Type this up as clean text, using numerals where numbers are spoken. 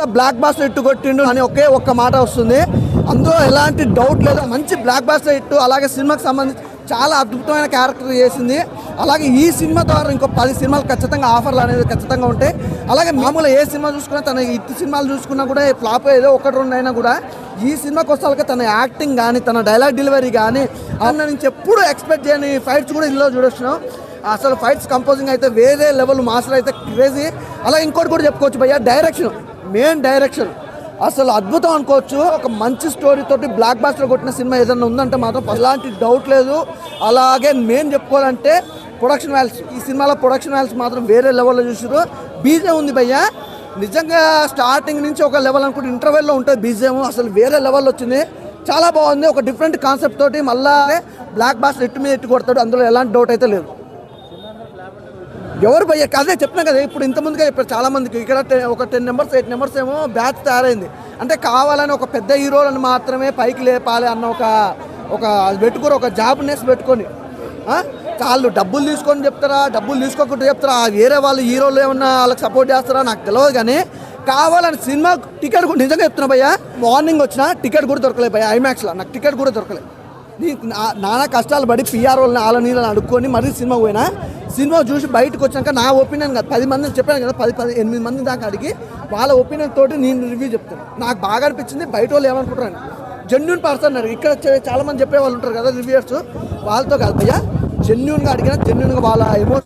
Black buster hit కొట్టిండు అని ఒక్క మాట వస్తుంది. అందులో ఎలాంటి డౌట్ లేదు. మంచి బ్లాక్ బాస్టర్ హిట్. అలాగే సినిమాకి సంబంధించి చాలా అద్భుతమైన క్యారెక్టర్ చేసింది. అలాగే ఈ సినిమా ద్వారా ఇంకో 10 సినిమాలు ఖచ్చితంగా ఆఫర్లు అనేది ఖచ్చితంగా ఉంటాయి. అలాగే మామూలుగా ఏ సినిమా చూసుకున్నా, తన హిట్ సినిమాలు చూసుకున్నా కూడా ఫ్లాప్ ఏదో 1-2 అయినా కూడా ఈ సినిమాకి వస్తే తన యాక్టింగ్ కానీ, తన డైలాగ్ డెలివరీ కానీ అన్న నుంచి ఎప్పుడు ఎక్స్పెక్ట్ చేయని ఫైట్స్ కూడా ఇందులో చూడొచ్చు. అసలు ఫైట్స్ కంపోజింగ్ అయితే వేరే లెవెల్, మాస్టర్ అయితే క్రేజీ. అలాగే ఇంకోటి కూడా చెప్పుకోవచ్చు భయ్య, డైరెక్షన్, మెయిన్ డైరెక్షన్ అసలు అద్భుతం అనుకోవచ్చు. ఒక మంచి స్టోరీ తోటి బ్లాక్ బాస్టర్ కొట్టిన సినిమా ఏదైనా ఉందంటే మాత్రం అలాంటి డౌట్ లేదు. అలాగే మెయిన్ చెప్పుకోవాలంటే ప్రొడక్షన్ వాల్యూస్, ఈ సినిమాలో ప్రొడక్షన్ వాల్యూస్ మాత్రం వేరే లెవెల్లో చూసారు. బీజే ఉంది భయ్య, నిజంగా స్టార్టింగ్ నుంచి ఒక లెవెల్ అనుకుంటే ఇంటర్వెల్లో ఉంటుంది బీజేమో, అసలు వేరే లెవెల్లో వచ్చింది. చాలా బాగుంది. ఒక డిఫరెంట్ కాన్సెప్ట్ తోటి మళ్ళీ బ్లాక్ బాస్టర్ హిట్ మీద హిట్ కొడతాడు, అందులో ఎలాంటి డౌట్ అయితే లేదు. ఎవరు భయ్య అదే చెప్పినా కదా, ఇప్పుడు ఇంతమందిగా చెప్పారు చాలా మందికి. ఇక్కడ ఒక 10 మెంబర్స్ 8 మెంబర్స్ ఏమో బ్యాచ్ తయారైంది. అంటే కావాలని ఒక పెద్ద హీరోలను మాత్రమే పైకి లేపాలి అన్న ఒక పెట్టుకొని, ఒక జాబ్నెస్ పెట్టుకొని వాళ్ళు డబ్బులు తీసుకొని చెప్తారా, డబ్బులు తీసుకోకుండా చెప్తారా, వేరే వాళ్ళు హీరోలు ఏమన్నా వాళ్ళకి సపోర్ట్ చేస్తారా నాకు తెలియదు. కానీ కావాలని సినిమా టికెట్ కూడా నిజంగా చెప్తున్నా భయ్య, మార్నింగ్ వచ్చిన టికెట్ కూడా దొరకలేదు భయ్య. ఐమాక్స్లో నాకు టికెట్ కూడా దొరకలేదు. నానా కష్టాలు పడి పిఆర్ వాళ్ళని వాళ్ళ నీళ్ళని అడుక్కొని మరీ సినిమా పోయినా. సినిమా చూసి బయటకు వచ్చాక నా ఒపీనియన్ కాదు, 10 మందిని చెప్పాను కదా, 8 మంది దాకా అడిగి వాళ్ళ ఒపీనియన్ తోటి నేను రివ్యూ చెప్తాను. నాకు బాగా అనిపించింది. బయట వాళ్ళు ఏమనుకుంటారు, జెన్యూన్ పర్సన్ అన్నారు. ఇక్కడ చాలా మంది చెప్పే వాళ్ళు ఉంటారు కదా రివ్యూయర్స్, వాళ్ళతో కాదు భయ్య, జెన్యూన్గా అడిగినా జెన్యూన్గా వాళ్ళ ఎమోషన్